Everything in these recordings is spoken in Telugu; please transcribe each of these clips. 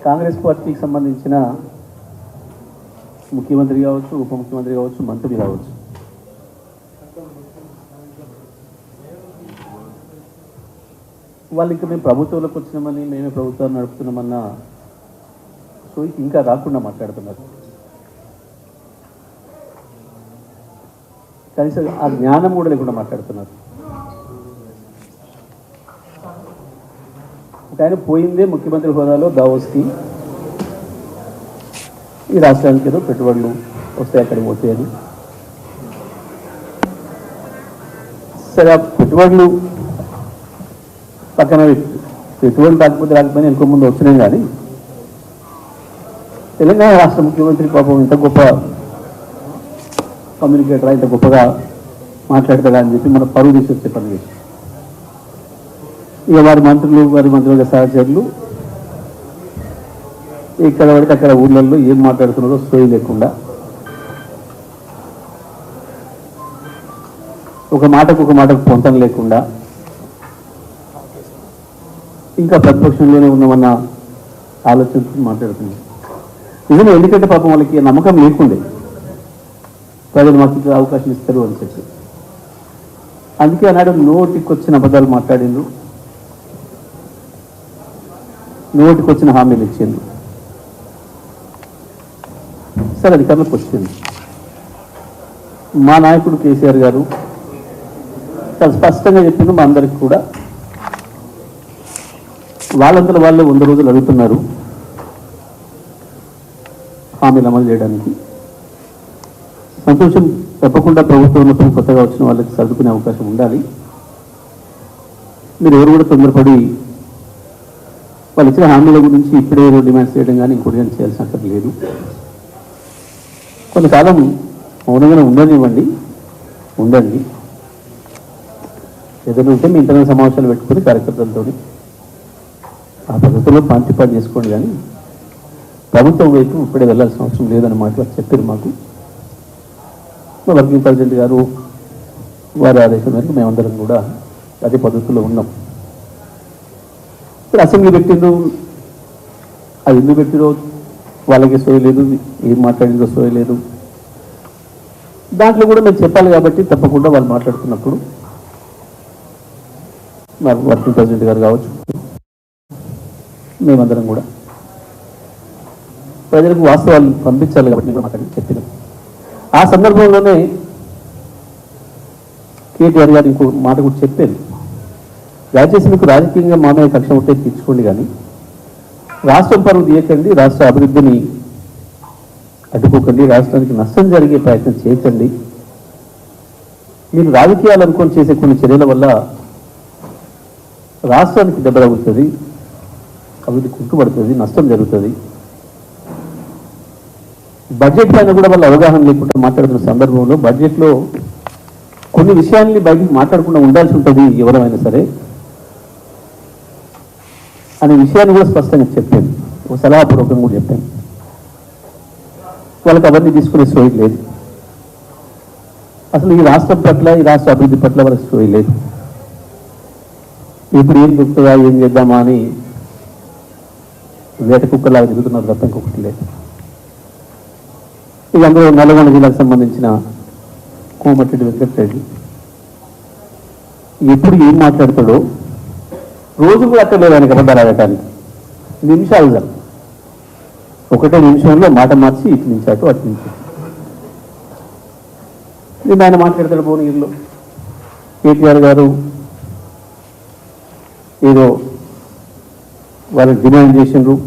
కాంగ్రెస్ పార్టీకి సంబంధించిన ముఖ్యమంత్రి కావచ్చు, ఉప ముఖ్యమంత్రి కావచ్చు, మంత్రులు కావచ్చు, వాళ్ళు ఇంకా మేము ప్రభుత్వంలోకి వచ్చినామని, మేమే ప్రభుత్వాన్ని నడుపుతున్నామన్న సోయికి ఇంకా రాకుండా మాట్లాడుతున్నారు. కనీసం ఆ జ్ఞానం కూడా లేకుండా మాట్లాడుతున్నారు. ఆయన పోయిందే ముఖ్యమంత్రి హోదాలో దావోస్కి, ఈ రాష్ట్రానికి ఏదో పెట్టుబడులు వస్తాయి అక్కడికి పోతాయని. సరే, ఆ పెట్టుబడులు పక్కన పెట్టుబడులు రాకపోయినా ఇంకో ముందు వచ్చినాయి. కానీ తెలంగాణ రాష్ట్ర ముఖ్యమంత్రి పాపం ఇంత గొప్ప కమ్యూనికేటరా, ఇంత గొప్పగా మాట్లాడతాడా అని చెప్పి మన పరువు తీసి వచ్చే పని చేసి, ఇక వారి మంత్రుల సహచరులు ఇక్కడ పడితే అక్కడ ఊళ్ళల్లో ఏం మాట్లాడుతున్నారో సోయి లేకుండా, ఒక మాటకు పొంతం లేకుండా, ఇంకా ప్రతిపక్షంలోనే ఉన్నామన్న ఆలోచనతో మాట్లాడుతుంది. నిజంగా ఎందుకంటే పాపం వాళ్ళకి నమ్మకం లేకుండే ప్రజలు మాకు అవకాశం ఇస్తారు అని చెప్పి, అందుకే ఆనాడు నోటికొచ్చిన అబద్ధాలు మాట్లాడిండ్రు, నోటికొచ్చిన హామీలు ఇచ్చిండ్రు. సరే, అధికారులకు వచ్చింది. మా నాయకుడు కేసీఆర్ గారు చాలా స్పష్టంగా చెప్పింది మా అందరికి కూడా, వాళ్ళంతా వాళ్ళే 100 రోజులు అడుగుతున్నారు హామీలు అమలు చేయడానికి. సంతోషం, తప్పకుండా ప్రభుత్వంలో కొత్తగా వచ్చిన వాళ్ళకి సర్దుకునే అవకాశం ఉండాలి. మీరు ఎవరు కూడా తొందరపడి వాళ్ళు ఇచ్చిన హామీల గురించి ఇప్పుడే డిమాండ్స్ చేయడం కానీ ఇంకోటి కానీ చేయాల్సిన అక్కర్ లేదు. కొంతకాలం మౌనంగానే ఉండండి. ఏదైనా ఉంటే మీ ఇంటర్నల్ సమావేశాలు పెట్టుకుని కార్యకర్తలతో ఆ పద్ధతిలో పార్టిసిపేట్ చేసుకోండి. కానీ ప్రభుత్వం వైపు ఇప్పుడే వెళ్ళాల్సిన అవసరం లేదని మాట చెప్పారు మాకు. మా వర్కింగ్ ప్రెసిడెంట్ గారు వారి ఆదేశం మేరకు మేమందరం కూడా అదే పద్ధతిలో ఉన్నాం. ఇప్పుడు అసెంబ్లీ పెట్టిండ్రు, అది ఎందుకు పెట్టిరో వాళ్ళకి సోయలేదు, ఏం మాట్లాడిందో సోయలేదు. దాంట్లో కూడా మేము చెప్పాలి కాబట్టి తప్పకుండా వాళ్ళు మాట్లాడుతున్నప్పుడు మా వర్కింగ్ ప్రెసిడెంట్ గారు కావచ్చు, మేమందరం కూడా ప్రజలకు వాస్తవాలు పంపించాలి కాబట్టి మేము మాట్లాడి చెప్పినాం. ఆ సందర్భంలోనే కేటీఆర్ గారు ఇంకో మాట కూడా చెప్పారు, దయచేసి మీకు రాజకీయంగా మామయ్య కక్ష ఉంటే తీర్చుకోండి, కానీ రాష్ట్రం పరువు తీయకండి, రాష్ట్ర అభివృద్ధిని అడ్డుకోకండి, రాష్ట్రానికి నష్టం జరిగే ప్రయత్నం చేయకండి. మీరు రాజకీయాలు అనుకొని చేసే కొన్ని చర్యల వల్ల రాష్ట్రానికి దెబ్బ తగులుతుంది, అభివృద్ధి కుంటుపడుతుంది, నష్టం జరుగుతుంది. బడ్జెట్ పైన కూడా వాళ్ళ అవగాహన లేకుండా మాట్లాడుతున్న సందర్భంలో బడ్జెట్లో కొన్ని విషయాల్ని బయటికి మాట్లాడకుండా ఉండాల్సి ఉంటుంది ఎవరైనా సరే అనే విషయాన్ని కూడా స్పష్టంగా చెప్పాను, ఒక సలహాపూర్వకంగా కూడా చెప్పాను. వాళ్ళకి అవన్నీ తీసుకునే సోయి లేదు. అసలు ఈ రాష్ట్రం పట్ల, ఈ రాష్ట్ర అభివృద్ధి పట్ల వాళ్ళకి సోయి లేదు. ఇప్పుడు ఏం దొరుకుతుందా, ఏం చేద్దామా అని వేట కుక్కలాగా తిరుగుతున్నారు తప్ప ఇంకొకటి లేదు. ఇక అందులో నల్గొండ జిల్లాకు సంబంధించిన కోమటిరెడ్డి వెంకటరెడ్డి ఎప్పుడు ఏం మాట్లాడతాడో రోజు కూడా అక్కర్లేదు ఆయనకి అబద్ధాలు ఆడటానికి. నిమిషాలు, ఒకటే నిమిషంలో మాట మార్చి ఇటు నుంచి అటు, అటు నుంచి నేను ఆయన మాట్లాడతాడు. భువనగిరిలో కేటీఆర్ గారు ఏదో వాళ్ళని డిమాండ్ చేసిండ్రు,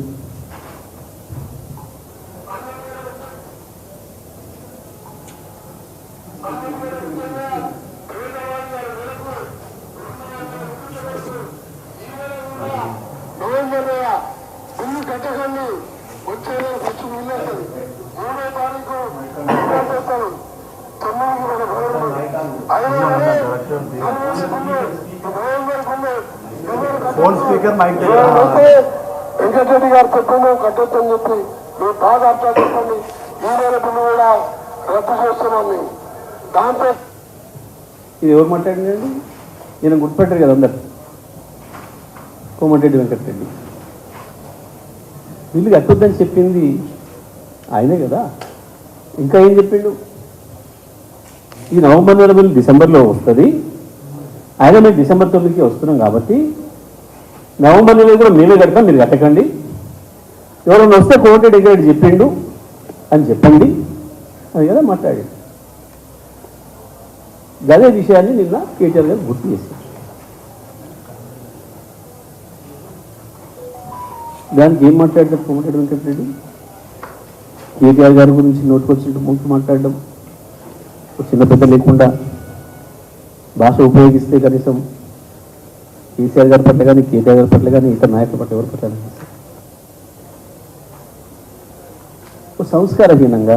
November phone speaker mike Venkata Reddy గారు చెప్పింది కట్టొచ్చని చెప్పి మీరు బాగా అర్థం చెప్పండి. ఈరోజు బిల్లు కూడా రద్దు చేస్తున్నాను. దాంతో ఇది ఎవరు మాట్లాడిందండి? ఈయన గుర్తుపెట్టారు కదా అందరు, కోమటిరెడ్డి వెంకటరెడ్డి. వీళ్ళు కట్టొద్దని చెప్పింది ఆయనే కదా. ఇంకా ఏం చెప్పిండు? ఈ నవంబర్ నెల బిల్లు డిసెంబర్లో వస్తుంది, ఆయన మేము డిసెంబర్ 9కి వస్తున్నాం కాబట్టి నవంబర్ నెల కూడా మేమే కడతాం, మీరు కట్టకండి. ఎవరైనా వస్తే కోమటిరెడ్డి వెంకటరెడ్డి చెప్పిండు అని చెప్పండి అని కదా మాట్లాడాడు. అదే విషయాన్ని నిన్న కేటీఆర్ గారు గుర్తు చేశారు. దానికి ఏం మాట్లాడతారు కోమటిరెడ్డి వెంకటరెడ్డి? కేటీఆర్ గారి గురించి నోటుకొచ్చినట్టు ముందు మాట్లాడడం, చిన్న పెద్ద లేకుండా భాష ఉపయోగిస్తే కనీసం కేసీఆర్ గారి పట్ల కానీ కేటీఆర్ గారి పట్ల కానీ ఇతర నాయకుల పట్ల ఎవరి పట్ల సంస్కారహీనంగా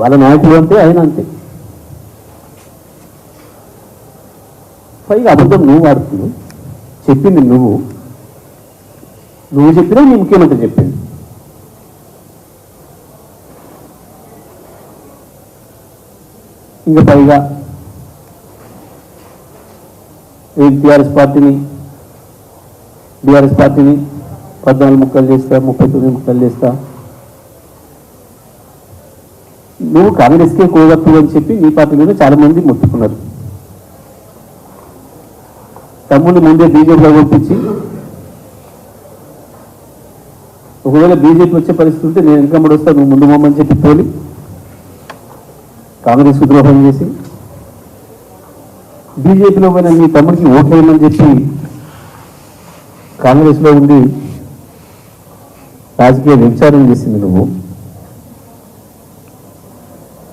వాళ్ళ నాయకులు అంతే, ఆయన అంతే. పైగా అబద్ధం నువ్వు వాడుతున్నావు, చెప్పింది నువ్వు చెప్పినా నీ ముఖ్యమంత్రి చెప్పింది. ఇంకా పైగా బీఆర్ఎస్ పార్టీని 14 ముక్కలు చేస్తా, 39 ముక్కలు చేస్తా, నువ్వు కాంగ్రెస్కే కోగట్టు అని చెప్పి నీ పార్టీలోనే చాలా మంది మొత్తుకున్నారు. తమ్ముడిని ముందే బీజేపీలో పంపించి ఒకవేళ బీజేపీ వచ్చే పరిస్థితి ఉంటే నేను వెనకమ్మడి వస్తా, నువ్వు ముందు పోమని చెప్పి తోలి కాంగ్రెస్ ద్రోహం చేసి బీజేపీలో పోయిన నీ తమ్ముడికి ఓట్లేయమని చెప్పి కాంగ్రెస్లో ఉండి రాజకీయ వ్యభిచారం చేసింది నువ్వు.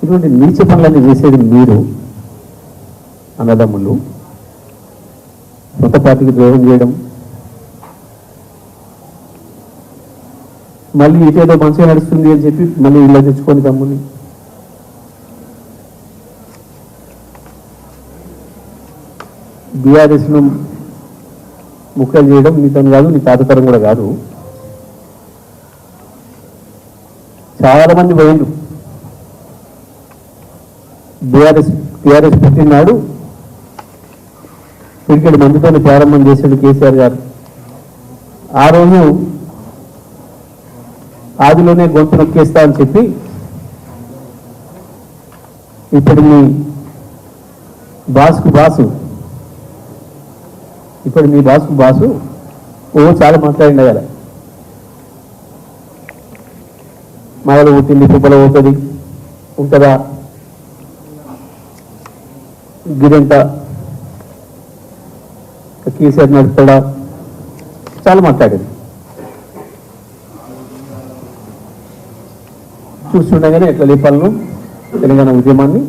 ఇటువంటి నీచ పనులన్నీ చేసేది మీరు అన్నదమ్ములు. సొంత పార్టీకి ద్రోహం చేయడం, మళ్ళీ ఇటేదో మంచిగా నడుస్తుంది అని చెప్పి మళ్ళీ ఇలా తెచ్చుకొని తమ్ముని బీఆర్ఎస్ను ముక్కలు చేయడం నీతను కాదు, నీ తాతతరం కూడా కాదు. చాలా మంది పోయిండు. టీఆర్ఎస్ పుట్టినాడు క్రికెట్ మందితో ప్రారంభం చేశాడు కేసీఆర్ గారు. ఆ రోజు ఆదిలోనే గొంతు నొక్కేస్తా అని చెప్పి ఇప్పుడు మీ బాసు చాలా మాట్లాడింది కదా. మాయలు పుట్టింది పుబ్బలో పోతుంది ఉంటుందా, గిరంత కేసీఆర్ నడుపుతాడా, చాలా మాట్లాడింది. చూస్తుండగానే ఎట్లా లేపాలను తెలంగాణ ఉద్యమాన్ని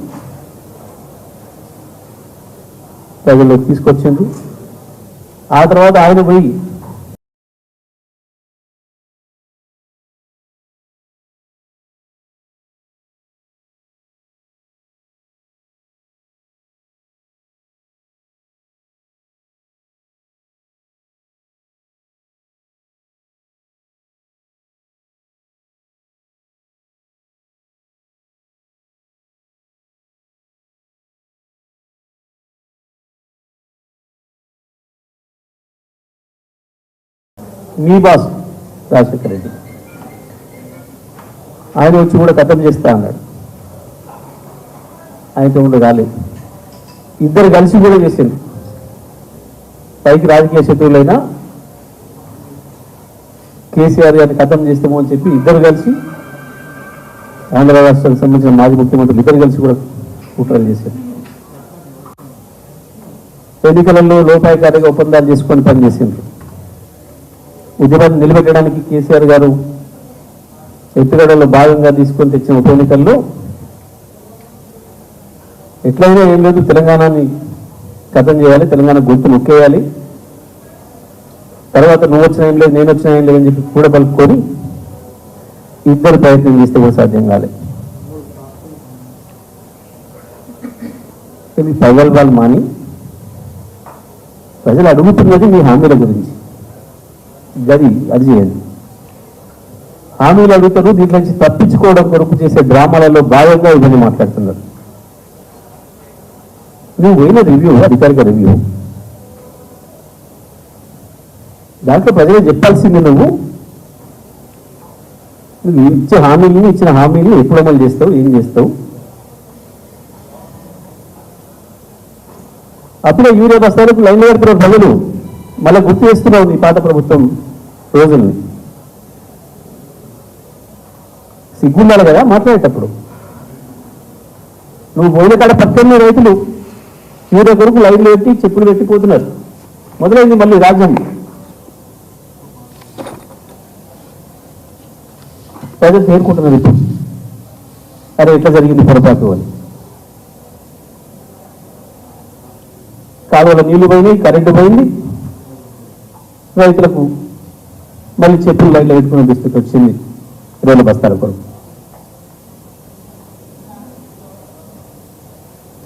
ప్రజల్లోకి తీసుకొచ్చింది. ఆ తర్వాత ఆయన పోయి మీ బాస్ రాజశేఖర రెడ్డి ఆయన వచ్చి కూడా కథం చేస్తా అన్నాడు. ఆయనతో కూడా రాలేదు. ఇద్దరు కలిసి కూడా చేసింది. పైకి రాజకీయ శత్రువులైనా కేసీఆర్ గారిని కథం చేస్తామో అని చెప్పి ఇద్దరు కలిసి ఆంధ్ర రాష్ట్రానికి సంబంధించిన మాజీ ముఖ్యమంత్రులు ఇద్దరు కలిసి కూడా కుట్రలు చేశారు. ఎన్నికలలో లోపాయకారిగా ఒప్పందాలు చేసుకొని పనిచేసిండ్రు. ఉద్యమాన్ని నిలబెట్టడానికి కేసీఆర్ గారు ఎత్తుగడలో భాగంగా తీసుకొని తెచ్చిన ఉప ఎన్నికల్లో ఎట్లయినా ఏం లేదు, తెలంగాణని కథం చేయాలి, తెలంగాణ గొంతు నొక్కేయాలి, తర్వాత నువ్వు వచ్చిన ఏం లేదు నేను వచ్చిన ఏం లేదని చెప్పి కూడా పలుపుకొని ఇద్దరు ప్రయత్నం చేస్తే కూడా సాధ్యం కాలేదు. పగల్బాల్ మాని ప్రజలు అడుగుతున్నది మీ హామీల గురించి, అది చేయండి. హామీలు అడుగుతారు, దీంట్లో నుంచి తప్పించుకోవడం కొరకు చేసే డ్రామాలలో భాగంగా ఇవన్నీ మాట్లాడుతున్నారు. నువ్వు పోయిన రివ్యూ, అధికారిక రివ్యూ, దాంట్లో ప్రజలు చెప్పాల్సింది నువ్వు ఇచ్చిన హామీని ఎప్పుడు అమలు చేస్తావు, ఏం చేస్తావు. అప్పుడే యూరియా బస్తాలకు లైన్లో పెడుతున్నారు ప్రజలు. మళ్ళీ గుర్తు చేస్తున్నావు నీ పాత ప్రభుత్వం రోజుల్ని. సిగ్గుండాలి కదా మాట్లాడేటప్పుడు. నువ్వు పోయిన కాడ పక్కనే రైతులు యూరియా కొరకు లైన్లు పెట్టి చెప్పులు పెట్టిపోతున్నారు. మొదలైంది మళ్ళీ రాజ్యం. ప్రజలు చేరుకుంటున్నారు ఇప్పుడు. అరే ఎట్లా జరిగింది పొరపాటు అని. కాలువల నీళ్లు పోయినాయి, కరెంటు పోయింది, రైతులకు మళ్ళీ చెప్పులు లైన్లో పెట్టుకునే దుస్థితి వచ్చింది రేలు బస్తాల కొరకు.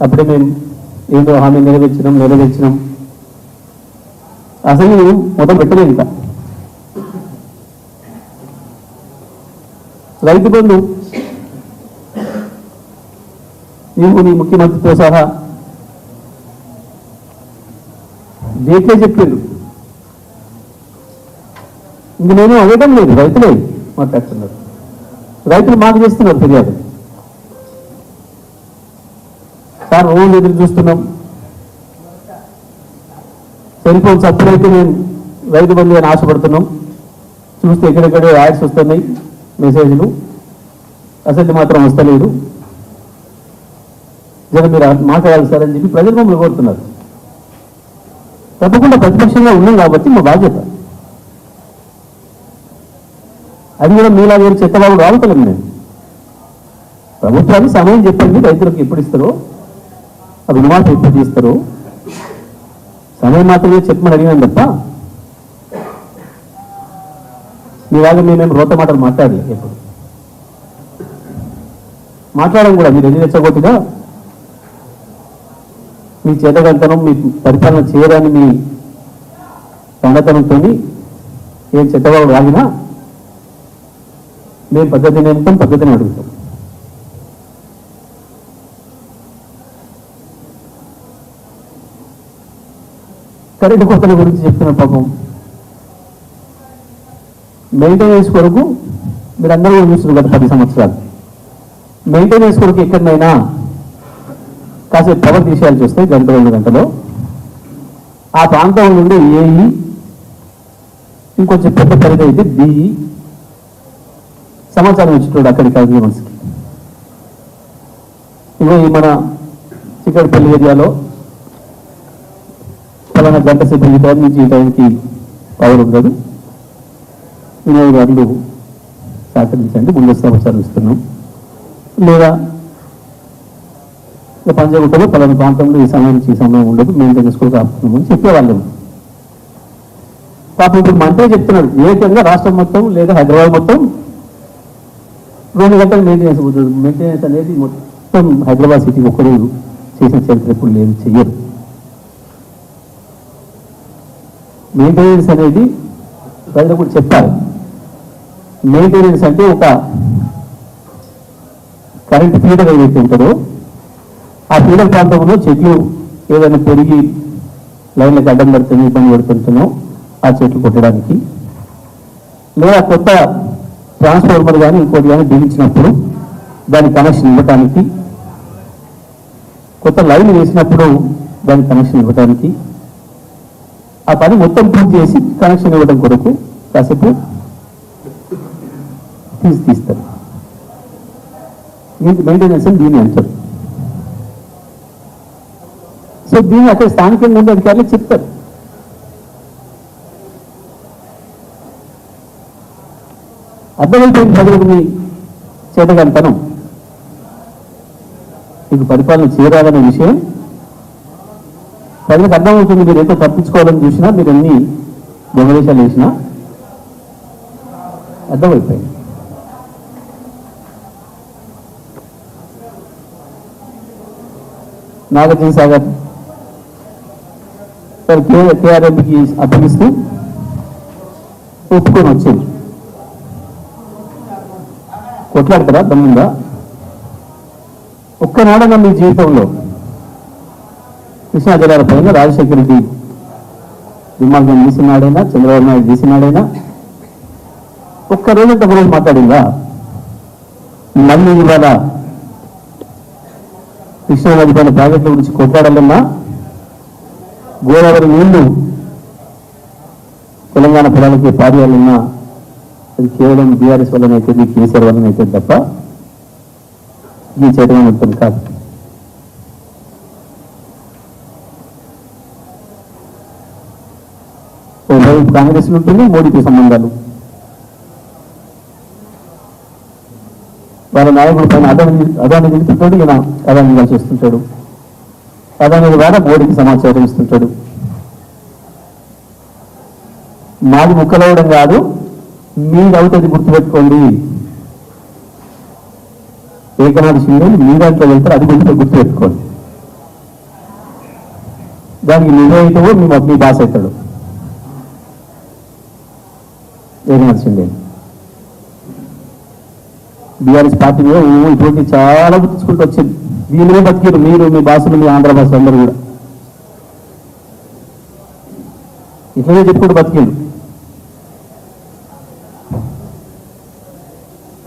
అప్పుడే మేము ఏదో హామీ నెరవేర్చినాం. అసలు మేము మొదలు పెట్టలేదు. ఇంకా రైతు బంధు నీవు నీ ముఖ్యమంత్రితో సహా డేట్లే చెప్పారు. ఇంక నేను అడగడం లేదు, రైతులే మాట్లాడుతున్నారు. రైతులు మాకు చేస్తున్నారు ఫిర్యాదు. సార్ రోజు ఎదురు చూస్తున్నాం, సెల్ ఫోన్స్ అప్పుడైతే మేము రైతు బంధు అని ఆశపడుతున్నాం. చూస్తే ఎక్కడెక్కడో యాడ్స్ వస్తున్నాయి, మెసేజ్లు, అసలు మాత్రం వస్తలేదు. జగన్ మీరు మాట్లాడాలి సార్ అని చెప్పి ప్రజలు మమ్మల్ని కోరుతున్నారు. తప్పకుండా ప్రతిపక్షంగా ఉన్నాం కాబట్టి మా బాధ్యత. అది కూడా మీలా వేరు చెత్తబాబు రావుతలేము. నేను ప్రభుత్వానికి సమయం చెప్పండి, రైతులకు ఎప్పుడు ఇస్తారో, ఆ రుణమాఫీ ఎప్పుడు తీస్తారో సమయం మాత్రమే చెప్పమని అడిగాను తప్ప మీలాగా మేమేం రోత మాటలు మాట్లాడలేదు. ఎప్పుడు మాట్లాడడం కూడా మీరు ఎన్ని రెచ్చగొట్టినా మీ చేతగంతనం, మీ పరిపాలన చేయడాన్ని మీ సంగతనంతో ఏం చెత్తబాబు రాగినా మేము పద్ధతిని నమ్ముతాం, పద్ధతిని అడుగుతాం. కరెంటు కొత్తల గురించి చెప్తున్న పాపం మెయింటెనెన్స్ కొరకు మీరు అందరూ కూడా చూస్తున్నారు. గత 10 సంవత్సరాలు మెయింటెనెన్స్ కొరకు ఎక్కడైనా కాసేపు పవర్ తీసేయాల్సి వస్తే గంట 2 గంటలో ఆ ప్రాంతం నుండి ఏఈ, ఇంకొంచెం పెద్ద పరిధి అయితే డిఈ సమాచారం ఇచ్చేటోడు అక్కడికి అగ్రిమెంట్స్కి. ఇగో ఈ మన చిక్కడపల్లి ఏరియాలో ఫలానా గంట సేపు ఈ టైం నుంచి ఈ టైంకి పవర్ ఉండదు, వినియోగదారులు సహకరించండి, ముందు సమాచారం ఇస్తున్నాం. లేదా పంజాగుట్టలో పలానా ప్రాంతంలో ఈ సమయం నుంచి ఈ సమయం ఉండదు, మెయింటెనెన్స్ కూడా ఆపుతున్నాం అని చెప్పేవాళ్ళు. పాపం ఇప్పుడు మంత్రి చెప్తున్నాడు ఏకంగా రాష్ట్రం మొత్తం లేదా హైదరాబాద్ మొత్తం 2 గంటలు మెయింటెనెన్స్ అవుతుంది. మెయింటెనెన్స్ అనేది మొత్తం హైదరాబాద్ సిటీ ఒక్కరు చేసిన చరిత్ర ఇప్పుడు లేదు, చెయ్యరు. మెయింటెనెన్స్ అనేది ప్రజలు కూడా చెప్పాలి. మెయింటెనెన్స్ అంటే ఒక కరెంట్ ఫీడర్ ఏదైతే ఉంటుందో ఆ ఫీడర్ ప్రాంతంలో చెట్లు ఏదైనా పెరిగి లైన్లకు అడ్డం పడుతుంది, ఇబ్బంది పడుతుంటున్నాం ఆ చెట్లు కొట్టడానికి, లేదా కొత్త ట్రాన్స్ఫార్మర్ కానీ ఇంకోటి కానీ బిగించినప్పుడు దానికి కనెక్షన్ ఇవ్వడానికి, కొత్త లైన్ వేసినప్పుడు దానికి కనెక్షన్ ఇవ్వడానికి, ఆ పని మొత్తం పూర్తి చేసి కనెక్షన్ ఇవ్వడం కొరకు కాసేపు తీస్తారు. దీనికి మెయింటెనెన్స్ అని దీన్ని అంటారు. సో దీన్ని అక్కడ స్థానికంగా ఉండే అధికారులు చెప్తారు. అర్థమైపోయింది ప్రజలకు మీ చేతగంతనం, మీకు పరిపాలన చేయరాదనే విషయం ప్రజలకు అర్థమవుతుంది. మీరు ఎంతో తప్పించుకోవాలని చూసినా, మీరు ఎన్ని దొంగదేశాలు వేసినా అర్థమైపోయింది. నాగార్జున సాగర్ సరే కేఆర్ఎంకి అప్పగిస్తూ ఒప్పుకొని వచ్చింది. కొట్లాడతారా దమ్ముందా? ఒక్కనాడన్నా మీ జీవితంలో కృష్ణా జిల్లాల పైన రాజశేఖర రెడ్డి విమానం తీసినాడైనా, చంద్రబాబు నాయుడు తీసినాడైనా ఒక్కరోజు రోజు మాట్లాడిందా? మళ్ళీ ఇవాళ కృష్ణానది పైన ప్రాజెక్టుల గురించి కొట్లాడాలన్నా, గోదావరి నీళ్లు తెలంగాణ పొలాలకి పారేయాలన్నా అది కేవలం బీఆర్ఎస్ వల్లనైతే, కేసీఆర్ వల్లనైతే తప్ప ఈ చైతన్యవంతం కాదు. ఓవైపు కాంగ్రెస్ ఉంటుంది, మోడీతో సంబంధాలు, వాళ్ళ నాయకుడి పైన అదాన్ని నిలుపుతాడు, ఈయన అదాన్ని కలిసి వస్తుంటాడు, అదాని ద్వారా మోడీకి సమాచారం ఇస్తుంటాడు. మాది ముక్కలవడం కాదు, మీరు అవుతుంది గుర్తుపెట్టుకోండి. ఏకనాథ శివుడు మీ దాంట్లో వెళ్తారు, అది గుర్తుపెట్టుకోండి. దానికి నువ్వైతావో మీ బాస్ అవుతాడు ఏకనాథ శివుడే. బీఆర్ఎస్ పార్టీ మీద ఇటువంటి చాలా గుర్తుంచుకుంటూ వచ్చింది. దీనినే బతికారు మీరు, మీ బాసులు, మీ ఆంధ్ర భాషలు అందరూ కూడా ఇట్లనే చెప్పుకుంటూ బతికారు.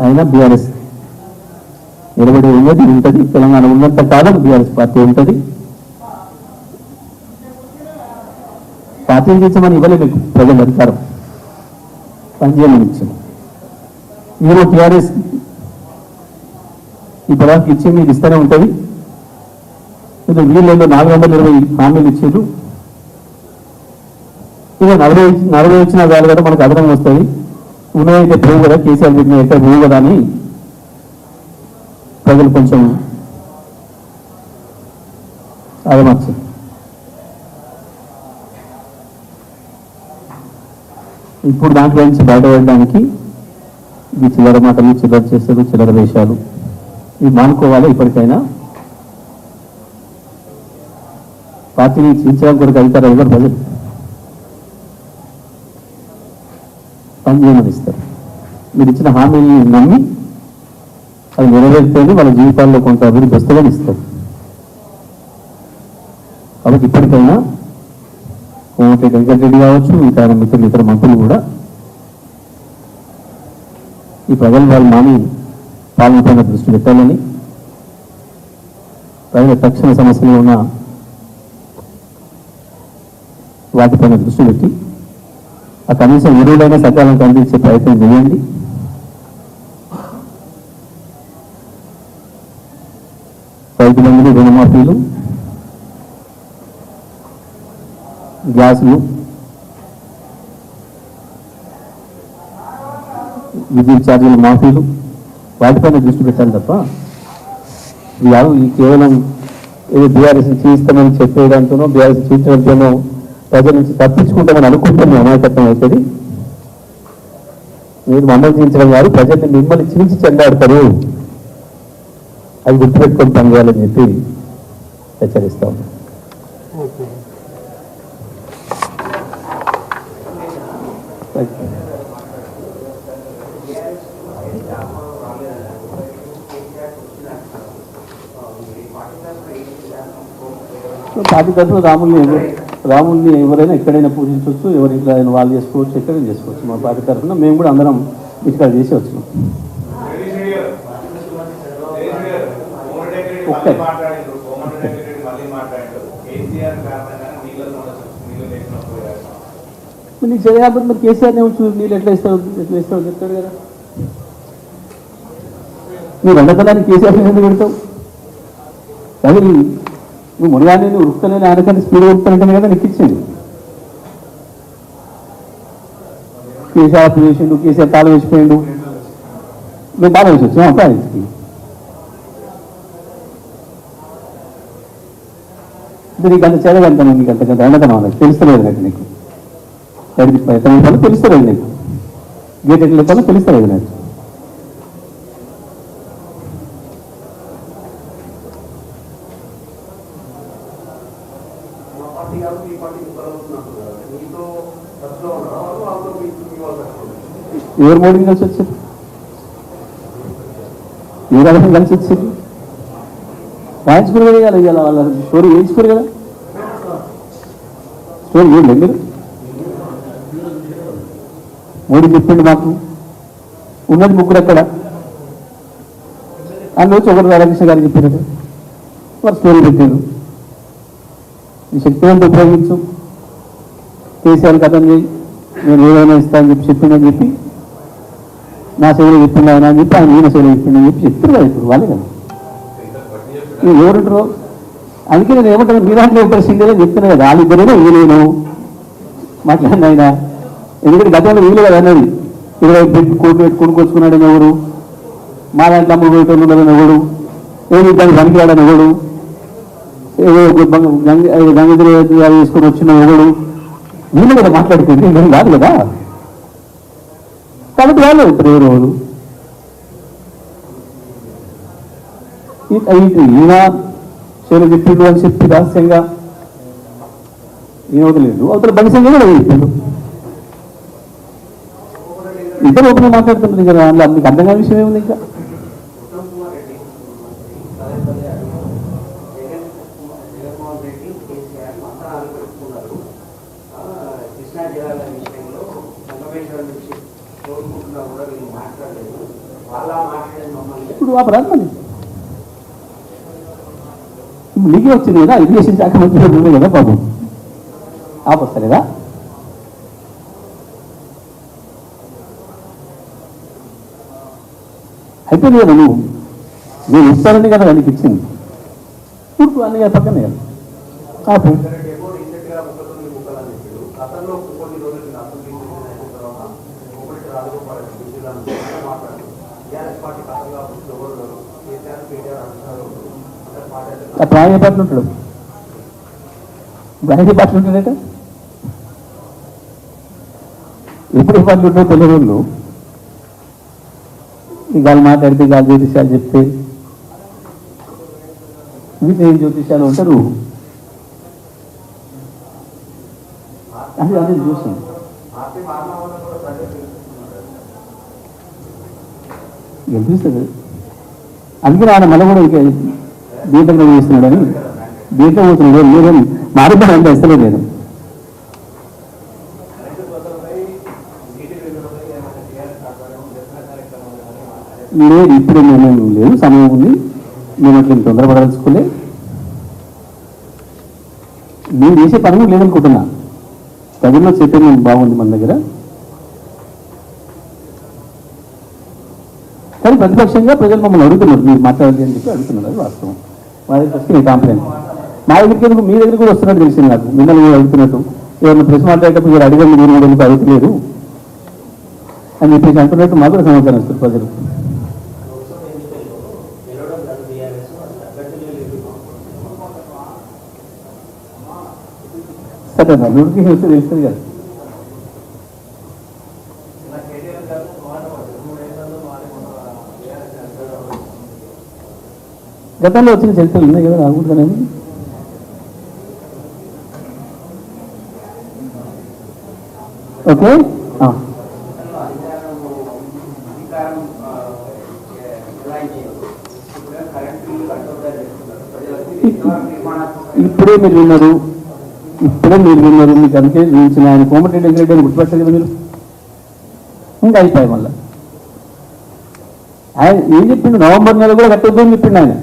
అయినా బీఆర్ఎస్ నిలబడి ఉన్నది ఉంటుంది. తెలంగాణ ఉన్నంత కాలం బీఆర్ఎస్ పార్టీ ఉంటుంది. పార్టీని తీర్చమని ఇవ్వలే మీకు ప్రజల అధికారం, పనిచేయమని ఇచ్చింది. మీరు టీఆర్ఎస్ ఈ పొలానికి ఇచ్చి మీకు ఇస్తూనే ఉంటుంది. ఇది వీళ్ళేదో 420 హామీలు ఇచ్చారు. ఇక 40 వచ్చినా చాలు కదా, మనకు అదనం వస్తుంది. ఉన్నాయైతే పోవు కదా, కేసీఆర్ పెట్టిన అయితే పోవు కదా అని ప్రజలు కొంచెం అదమర్చారు. ఇప్పుడు దాంట్లో నుంచి బయటపడడానికి ఇది చిల్లర మాటలు, చిల్లర చేస్తారు, చిల్లర వేషాలు ఇవి మానుకోవాలి. ఇప్పటికైనా పార్టీని చీల్చడం కొరకు అధికారం ఎవరు? ప్రజలు పనిచేయమని ఇస్తారు. మీరు ఇచ్చిన హామీని నమ్మి అది నెరవేర్తేనే వాళ్ళ జీవితాల్లో కొంత అభివృద్ధి వస్తుందని ఇస్తారు. కాబట్టి ఇప్పటికైనా కోమటిరెడ్డి వెంకటరెడ్డి కావచ్చు, ఇతర మిత్రులు, ఇతర మంత్రులు కూడా ఈ ప్రజలు వాళ్ళ మాని పాలన పైన దృష్టి పెట్టాలని, ప్రజల తక్షణ సమస్యలు ఉన్న వాటిపైన దృష్టి పెట్టి ఆ కనీసం ఎరువులైనా సకాలంలో అందించే ప్రయత్నం చేయండి. రైతు బంధులు, రుణమాఫీలు, గ్యాసులు, విద్యుత్ ఛార్జీల మాఫీలు వాటిపైన దృష్టి పెట్టాలి తప్ప ఈ కేవలం ఏదో బీఆర్ఎస్ చేయిస్తామని చెప్పేదాంతోనో, బీఆర్ఎస్ చేయించడంతోనో ప్రజల నుంచి తప్పించుకుంటామని అనుకుంటున్న అమాయకత్వం అవుతుంది. మీరు మమ్మల్ని చీల్చడం కాదు, ప్రజల్ని మిమ్మల్ని చీల్చి చెందాడతారు. అది గుర్తుపెట్టుకొని పనిచేయాలని చెప్పి హెచ్చరిస్తా ఉన్నాం. పార్టీ తరఫున రాముల్ని ఎవరైనా ఎక్కడైనా పూజించవచ్చు, ఎవరి ఇంట్లో అయినా వాళ్ళు చేసుకోవచ్చు, ఎక్కడైనా చేసుకోవచ్చు. మా పార్టీ తరఫున మేము కూడా అందరం ఇక్కడ చేసి వచ్చినాం. నీకు చేయకపోతే మరి కేసీఆర్నే ఉంచు, నీళ్ళు ఎట్లా ఇస్తావు చెప్తాడు కదా. నువ్వు వండతనానికి కేసీఆర్ ఎందుకు పెడతావు? కానీ నువ్వు మునగానే నువ్వు ఉరుకుతలేని ఆయనకంటే స్పీడ్ ఉరుకుతానంటే కదా నీకు ఇచ్చింది. కేసీఆర్ అప్పు చేసిండు, కేసీఆర్ తాళం వేసిపోయిండు, మేము తాళం వేసి వచ్చాం అప్పాయించి. నీకు అంత చేరగలుగుతాను, నీకు అంత ఎండతనం అన్నది తెలుస్తలేదు నాకు. నీకు ఎక్కడ తెలుస్తలేదు, నీకు గేట్ ఎట్లా చెప్పాలో తెలుస్తలేదు నాకు. పార్టీ ఎవరు మోడీని కలిసి వచ్చారు? ఏ రకంగా కలిసి వచ్చారు? రాయించుకుని కదా ఇవాళ వాళ్ళ స్టోరీ వేయించుకోరు కదా, స్టోరీ ఏం లేదు. మీరు మోడీ చెప్పిండు మాకు ఉన్నది ముగ్గురు అక్కడ, అందులో వచ్చి ఒకరు రాధాకృష్ణ గారు చెప్పినట్టు వారు స్టోరీ పెట్టారు. ఈ శక్తివంతం ఉపయోగించు, కేసీఆర్ కథం చేయి, నేను ఏదైనా ఇస్తానని చెప్పి చెప్పిందని చెప్పి నా సేవలు చెప్పింది ఆయన అని చెప్పి ఆయన ఈయన సేవలు చెప్పిందని చెప్పి చెప్తారు కదా. ఇప్పుడు వాళ్ళే కదా ఎవరుంటారో. అందుకే నేను ఏమంటాను, మీ దాంట్లో ఒకరు సింగల్ చెప్తున్నా కదా, వాళ్ళిద్దరేమో ఈయనేను మాట్లాడిన ఆయన. ఎందుకంటే గతంలో వీలు కదా అన్నది, 20 కోట్లు పెట్టి కొనుక్కొచ్చుకున్నాడని ఎవరు, మా దాంట్లో అమ్ముడు పోయేటోళ్ళు ఉన్నదని ఎవడు, ఏమి దాన్ని పనికిరాడని ఎవడు, ఏదో గంగగిరి తీసుకొని వచ్చిన ఎవడు, వీళ్ళు కదా మాట్లాడుతుంది, నేను కాదు కదా. కాబట్టి వాళ్ళు ఇప్పుడు ఎవరు ఈయన చేలు చెప్పిండు అని చెప్పి రహస్యంగా ఈయన వదిలేదు, అవతల బలిసంగా కూడా చెప్పిండు. ఇద్దరు ఓపెన్ మాట్లాడుతున్నారు కదా, అందులో మీకు అర్థం కాని విషయం ఏముంది? ఇంకా ఇప్పుడు ఆ ప్రాంతం నీకే వచ్చింది కదా, ఇరిగేషన్ శాఖ మంత్రి ఉంది కదా బాబు, ఆపొస్తలేదా? అయిపోయింది కదా, నువ్వు నేను ఇస్తానని కదా దానికి ఇచ్చింది, కూర్చు అన్నయ్య పక్కనే కదా ఆపు. ప్రాణి పాటలు ఉంటాడు, ప్రాణి పాటలు ఉంటాడట. ఎప్పుడు ఏ పాటలు ఉంటాయో తెలియని వాళ్ళు ఈ గాలి మాట్లాడితే గాలి జ్యోతిష్యాలు చెప్తే వీటి ఏం జ్యోతిష్యాలు ఉంటారు. అది అదే చూస్తాను. గెలిపిస్తుంది. అందుకే ఆయన మళ్ళీ కూడా ఇక దీంట్లో చేస్తున్నాడని దీంట్లో పోతున్నాడు. మీరేం మారిపోయి అంటే ఇస్తలే లేదు. లేదు ఇప్పుడు మేము లేదు, సమయం ఉంది, మేము అట్లా తొందరపడాల్సుకోలే. నేను చేసే పని లేదనుకుంటున్నా. ప్రజల్లో చైతన్యం బాగుంది మన దగ్గర. కానీ ప్రతిపక్షంగా ప్రజలు మమ్మల్ని అడుగుతున్నారు, మీరు మాట్లాడాలి అని చెప్పి అడుగుతున్నారు. అది వాస్తవం. మా దగ్గరికి వస్తే నేను కాంప్లైంట్, మా దగ్గరికి ఎందుకు మీ దగ్గర కూడా వస్తున్నట్టు తెలిసింది నాకు. మిమ్మల్ని కూడా అడుగుతున్నట్టు, ఏమన్నా ప్రశ్న మాట్లాడేటప్పుడు మీరు అడిగండి, మీరు కూడా ఎందుకు అడుగుతలేదు అని చెప్పేసి అంటున్నట్టు మాకు కూడా సమాచారం ఇస్తారు ప్రజలు. సరే నోటిఫికేషన్ వస్తే తెలుస్తుంది కదా. గతంలో వచ్చిన చరిత్రలు ఉన్నాయి కదా, రాకూడదనేది. ఓకే, ఇప్పుడే మీరు విన్నారు, మీకు అందుకే చూసిన ఆయన కోమటిరెడ్డి వెంకరెడ్డి అని గుర్తుపెట్టారు కదా మీరు. ఇంకా అయిపోయాయి మళ్ళీ. ఆయన ఏం చెప్పిండు, నవంబర్ నెల కూడా కట్టొద్దు అని చెప్పిండు ఆయన.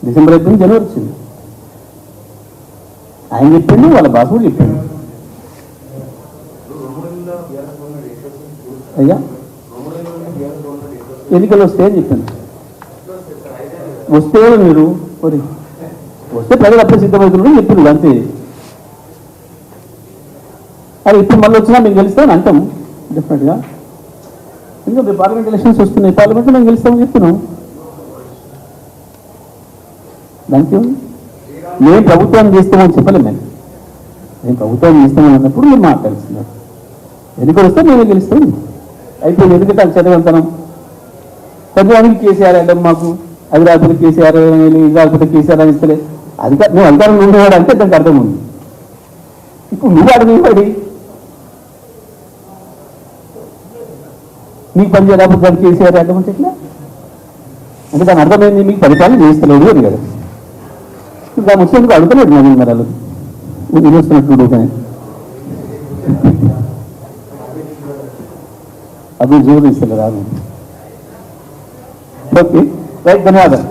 డిసెంబర్ అయిపోయింది, జనవరి వచ్చింది. ఆయన చెప్పిండు, వాళ్ళ బాస్ కూడా చెప్పిండు. అయ్యా ఎన్నికలు వస్తే అని చెప్పాను. వస్తే మీరు వస్తే ప్రజలు అప్పుడే సిద్ధమవుతున్నాడు చెప్పింది అంతే. అది ఇప్పుడు మళ్ళీ వచ్చినా మేము గెలుస్తామని అంటాం డెఫినెట్గా. ఇంకా పార్లమెంట్ ఎలక్షన్స్ వస్తున్నాయి, పార్లమెంట్లో మేము గెలుస్తామని చెప్తున్నాం. దానికి మేము ప్రభుత్వాన్ని చేస్తామని చెప్పలేము. మేము ప్రభుత్వాన్ని చేస్తామని అన్నప్పుడు మీరు మాట్లాడుతున్నారు. ఎన్నికలు వస్తే మేమే గెలుస్తాం అయిపోయింది. ఎందుకంటే అది చదవంతనం. కొంతమందికి కేసీఆర్ అంటే మాకు అది రాకపోతే కేసీఆర్, ఇది రాకపోతే కేసీఆర్ అని ఇస్తలే. నువ్వు అధికారంలో ఉండేవాడు అంటే దానికి అర్థం ఉంది. ఇప్పుడు నువ్వు అడిగి నీకు పని చేయలేకపోతే దాన్ని కేసీఆర్ అర్థం అంటే ఎట్లా? అంటే దాని అర్థమైంది మీకు పరిపాలన చేస్తలేడు అని కదా. దాని వచ్చేందుకు అడుగుతలేడు నవీన్ మరి వాళ్ళు వస్తున్నట్టు కానీ అది జోరు ఇస్తలేదు. ఓకే రైట్, ధన్యవాదాలు.